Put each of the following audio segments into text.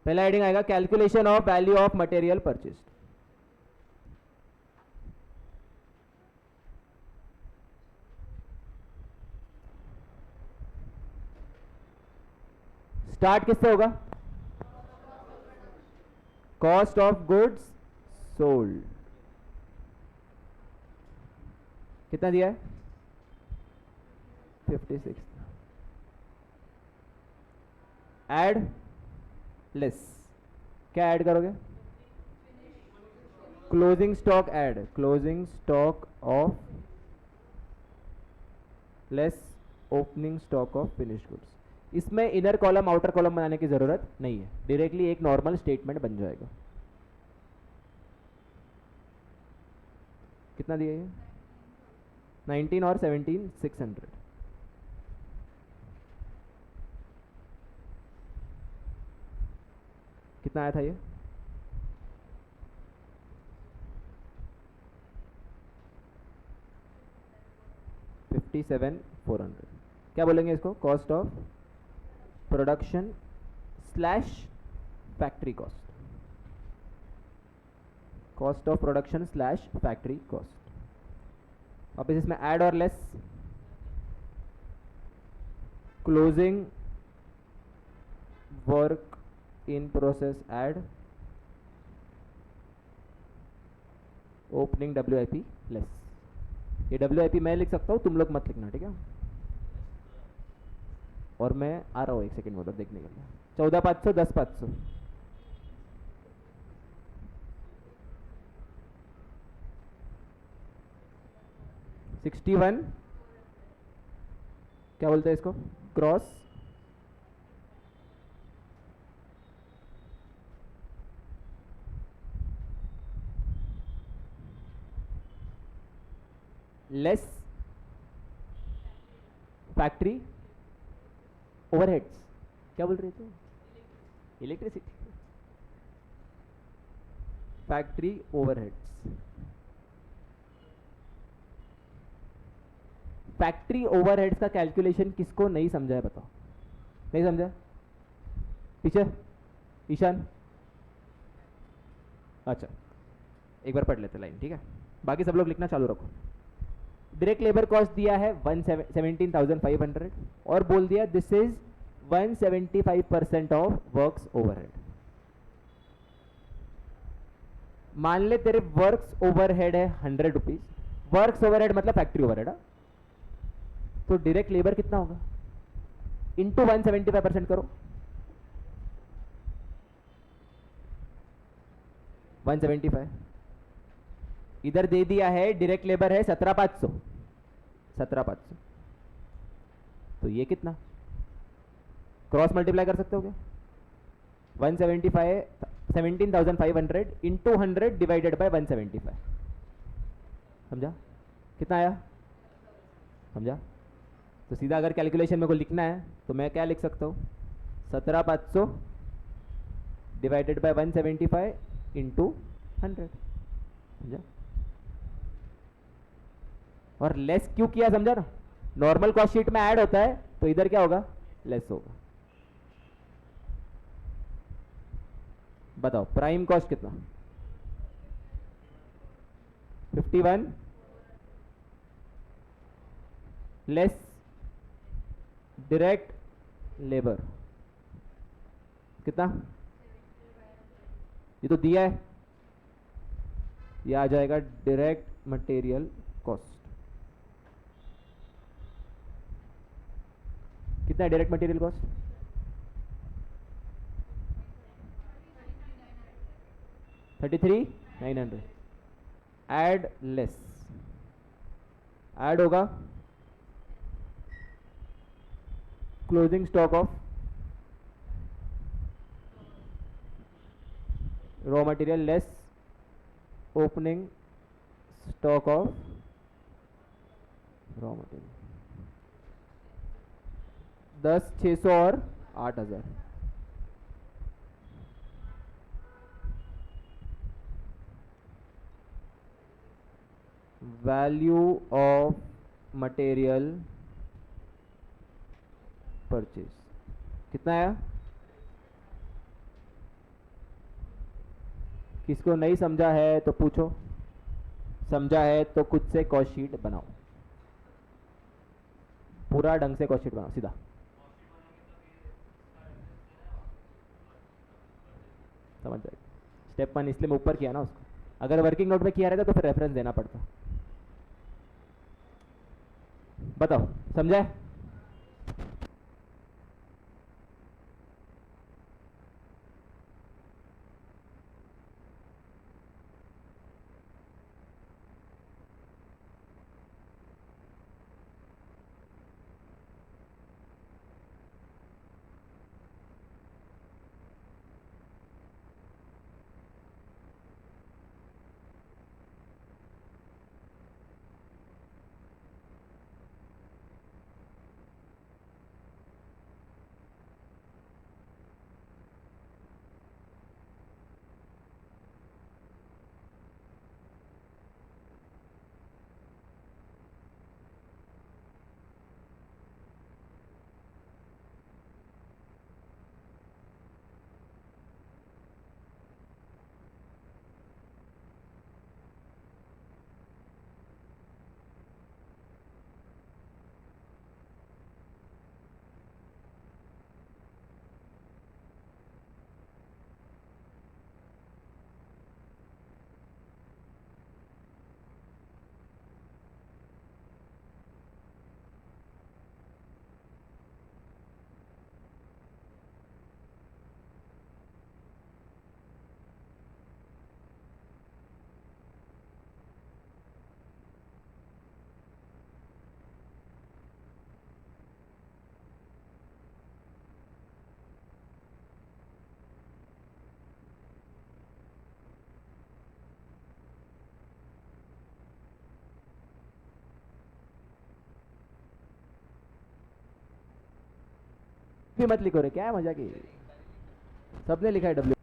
पहला हेडिंग आएगा calculation of value of material purchase. Start किससे होगा? Cost of goods sold. कितना दिया है? 56। ऐड लेस, क्या ऐड करोगे? Closing stock add, closing stock of less opening stock of finished goods. इसमें इनर कॉलम आउटर कॉलम बनाने की जरूरत नहीं है, डायरेक्टली एक नॉर्मल स्टेटमेंट बन जाएगा। कितना दिया ये? 19 और 17 600। कितना आया था ये? 57,400। क्या बोलेंगे इसको? Cost of production slash factory cost, cost of production slash factory cost. वापस इसमें ऐड और less, closing work in process add, opening WIP less. ये WIP मैं लिख सकता हूँ, तुम लोग मत लिखना, ठीक है? और मैं आ रहा हूँ 1 सेकेंड में उधर देखने के लिए। 14,500 10,500 61। क्या बोलते हैं इसको? Cross less factory overheads. क्या बोल रहे थे? Electricity, factory overheads. Factory overheads का कैलकुलेशन किसको नहीं समझा है बताओ? नहीं समझा? पीछे ईशान, अच्छा एक बार पढ़ लेते लाइन, ठीक है? बाकी सब लोग लिखना चालू रखो। डायरेक्ट लेबर कॉस्ट दिया है 17,500 और बोल दिया this is 175% of works overhead. मान ले तेरे वर्क्स ओवरहेड है 100 रुपीज, वर्क्स ओवरहेड मतलब फैक्ट्री ओवरहेड, तो डायरेक्ट लेबर कितना होगा? इंटू 175% करो, 175। इधर दे दिया है डायरेक्ट लेबर है 17,500, 17,500, तो ये कितना? क्रॉस मल्टीप्लाई कर सकते हो क्या? 17,500 इंटू 100 डिवाइडेड बाय 175। समझा? कितना आया? समझा? तो सीधा अगर कैलकुलेशन में को लिखना है तो मैं क्या लिख सकता हूँ? 17,500 डिवाइडेड बाय 175 इंटू 100। समझा? और लेस क्यों किया समझा ना? नॉर्मल कॉस्ट शीट में ऐड होता है तो इधर क्या होगा? लेस होगा। बताओ प्राइम कॉस्ट कितना? 51 लेस डायरेक्ट लेबर कितना? ये तो दिया है, ये आ जाएगा डायरेक्ट मटेरियल कॉस्ट। कितना है direct material cost? 33,900। Add less, add होगा closing stock of raw material less opening stock of raw material. 10, 600 और 8,000। वैल्यू ऑफ मटेरियल परचेज कितना आया? किसको नहीं समझा है तो पूछो, समझा है तो खुद से कॉस्ट शीट बनाओ, पूरा ढंग से कॉस्ट शीट बनाओ सीधा। समझ जाएगा। स्टेप 1 इसलिए मैं ऊपर किया ना उसको, अगर वर्किंग नोट में किया रहता तो फिर रेफरेंस देना पड़ता। बताओ समझा है? भी मत लिखो रे, क्या है मजा की, सबने लिखा है डब्ल्यू।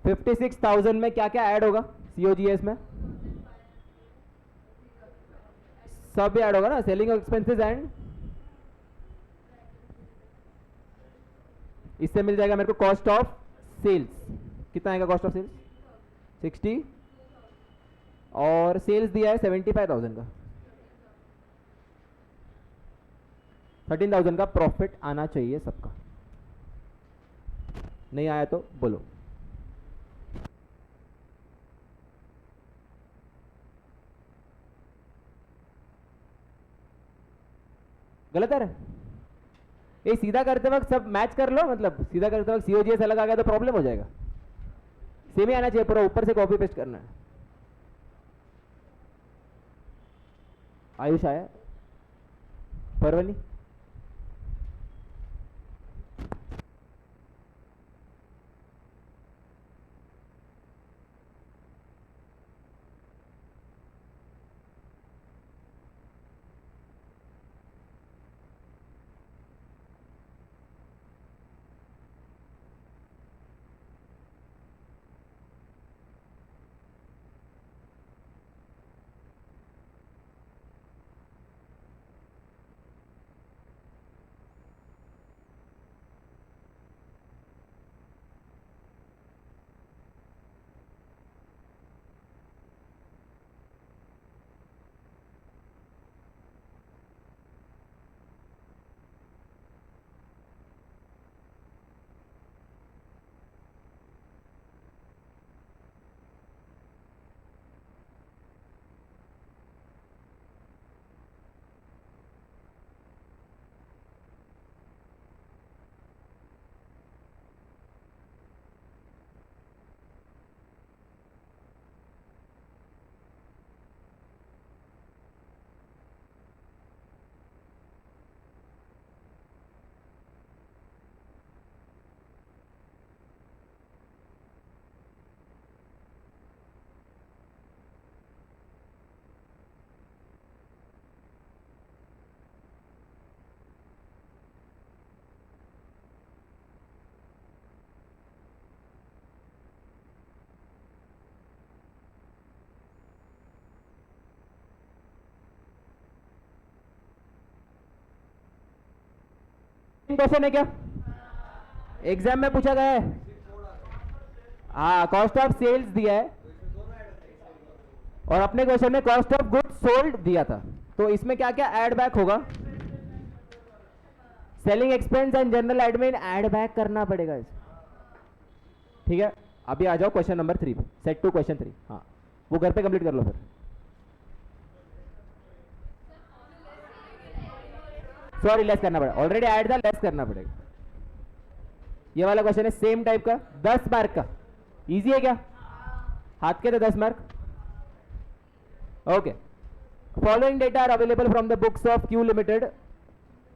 56,000 में क्या क्या ऐड होगा सीओजीएस में? सब भी ऐड होगा ना, सेलिंग एक्सपेंसेस एंड इससे मिल जाएगा मेरे को कॉस्ट ऑफ सेल्स। कितना आएगा कॉस्ट ऑफ सेल्स? 60 और सेल्स दिया है 75,000 का, 13,000 का प्रॉफिट आना चाहिए सबका। नहीं आया तो बोलो। गलत है? ये सीधा करते वक्त सब मैच कर लो, मतलब सीधा करते वक्त सीओजीएस अलग आ गया तो प्रॉब्लम हो जाएगा। सेम ही आना चाहिए पूरा, ऊपर से कॉपी पेस्ट करना है। आयुष आया? परवनी? क्वेश्चन है क्या एग्जाम में पूछा गया है? हाँ, कॉस्ट ऑफ सेल्स दिया है और अपने क्वेश्चन में कॉस्ट ऑफ गुड्स सोल्ड दिया था, तो इसमें क्या क्या ऐड बैक होगा? Selling expense and general admin add back करना पड़ेगा इस। ठीक है, अभी आ जाओ क्वेश्चन नंबर 3 पे, सेट टू क्वेश्चन 3। हाँ, वो घर पे कंप्लीट कर लो फिर। सॉरी, लेस करना पड़ेगा, ऑलरेडी ऐड था, लेस करना पड़ेगा। ये वाला क्वेश्चन है सेम टाइप का, 10 मार्क का। इजी है क्या? हाथ के तो 10 mark. Okay, following data are available from the books of Q limited.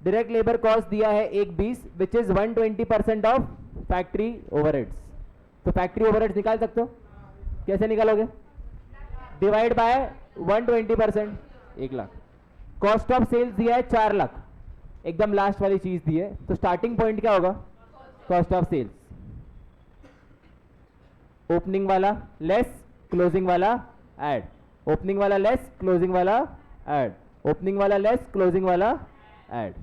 Direct labour cost दिया है 120 which is 120% of factory overheads. तो फैक्ट्री ओवरहेड्स निकाल सकते हो? कैसे निकालोगे? Divide by 120%, 1 lakh. Cost of sales दिया है 4 लाख, एकदम लास्ट वाली चीज दी है, तो स्टार्टिंग पॉइंट क्या होगा? कॉस्ट ऑफ सेल्स, ओपनिंग वाला लेस क्लोजिंग वाला ऐड, ओपनिंग वाला लेस क्लोजिंग वाला ऐड, ओपनिंग वाला लेस क्लोजिंग वाला ऐड।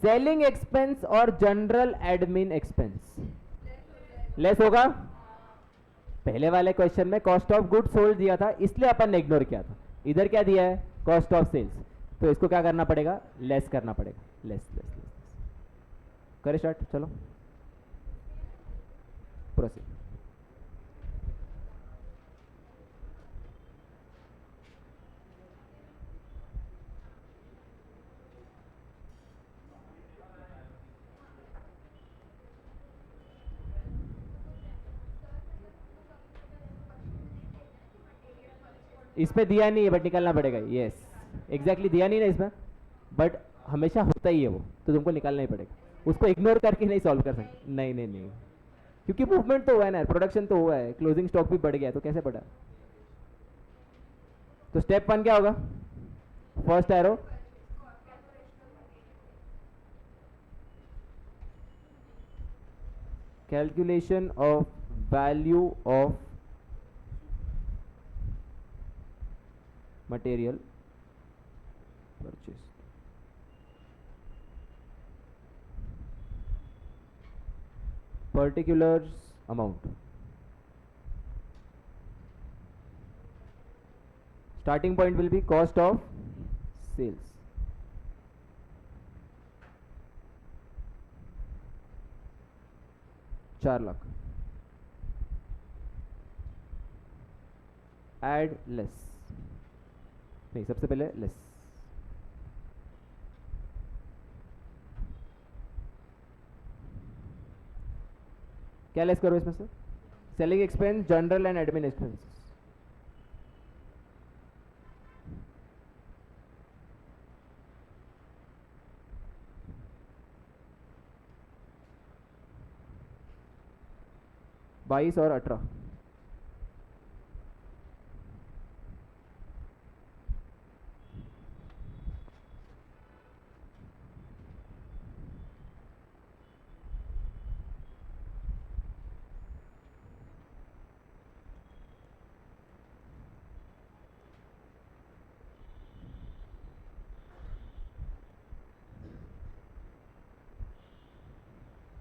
सेलिंग एक्सपेंस और जनरल एडमिन एक्सपेंस लेस होगा। पहले वाले क्वेश्चन में कॉस्ट ऑफ गुड्स सोल्ड दिया था, इसलिए अपन ने इग्नोर किया था। इधर क्या दिया है? कॉस्ट ऑफ सेल्स, तो इसको क्या करना पड़ेगा? लेस करना पड़ेगा। Less less less. करे स्टार्ट, चलो प्रोसीड। इसमें दिया नहीं है बट निकालना पड़ेगा। यस, एग्जैक्टली दिया नहीं ना इसमें, बट हमेशा होता ही है वो, तो तुमको निकालना ही पड़ेगा। उसको इग्नोर करके नहीं सॉल्व कर सकते। नहीं नहीं नहीं, क्योंकि मूवमेंट तो हुआ है ना, प्रोडक्शन तो हुआ है, क्लोजिंग स्टॉक भी बढ़ गया, तो कैसे बढ़ा? तो स्टेप 1 क्या होगा? First arrow, calculation of value of material purchased. Particulars amount. Starting point will be cost of sales. ₹4,00,000. Add less. नहीं, सबसे पहले लेस. क्या लेस करो इसमें से? Selling expense, general and admin expense. बाईस और 18.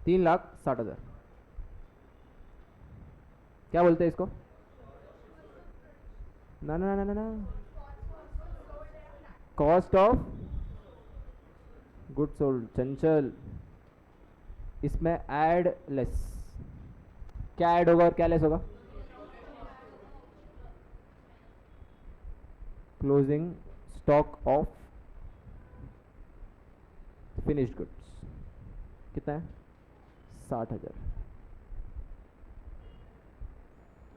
₹3,60,000. क्या बोलते हैं इसको? ना ना ना ना ना, कॉस्ट ऑफ गुड सोल्ड. चंचल, इसमें ऐड लेस. क्या ऐड होगा और क्या लेस होगा? Closing stock of finished goods. कितना है? 60,000.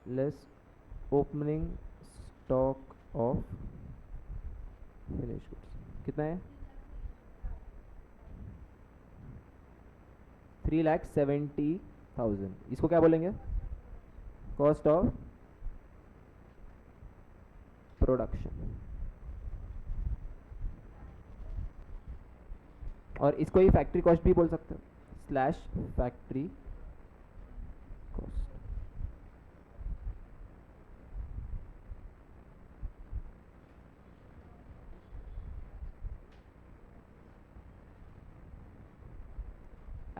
Less opening stock of finished goods. कितना है? 3,70,000. इसको क्या बोलेंगे? Cost of production. और इसको ही फैक्ट्री कॉस्ट भी बोल सकते हो, slash factory cost.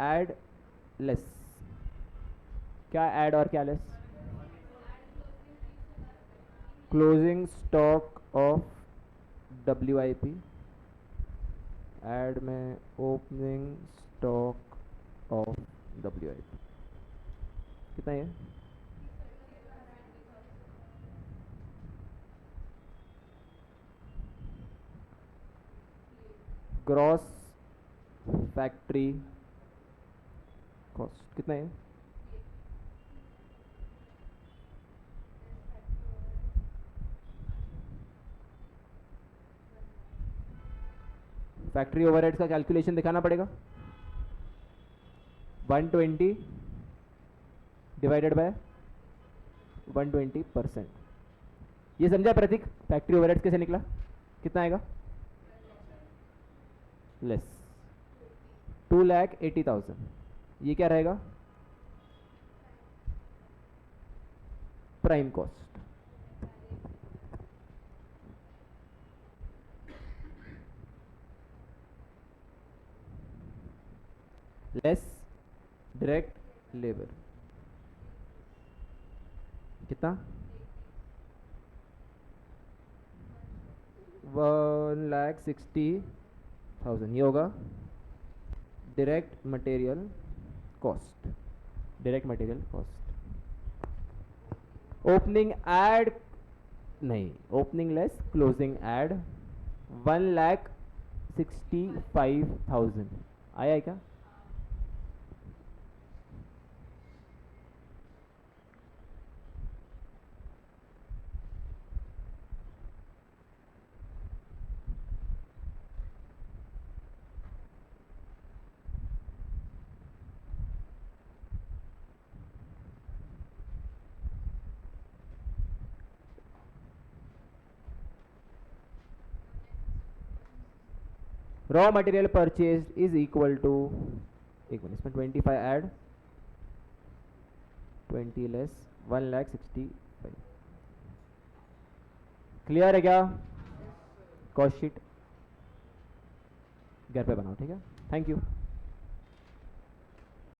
Add less. क्या ऐड और क्या less? Closing stock of WIP. Add में ओपनिंग स्टॉक ऑफ WIP. कितना है? Gross factory cost. कितना है? फैक्ट्री ओवरहेड्स का कैलकुलेशन दिखाना पड़ेगा. 120 डिवाइडेड बाय 120%. ये समझा प्रतीक? फैक्ट्री ओवरहेड्स कैसे निकला? कितना आएगा? लेस 2,80,000. ये क्या रहेगा? Prime cost. Less direct labour. कितना? 1,60,000. ये होगा direct material cost. Direct material cost. Opening add नहीं, ओपनिंग लेस क्लोजिंग ऐड 1,65,000. आया है क्या? Raw material purchase is equal to, एक मिनट, इसमें 25 ऐड 20 लेस 1,65,000। क्लियर है क्या? कॉस्ट शीट घर पे बनाओ, ठीक है। Thank you.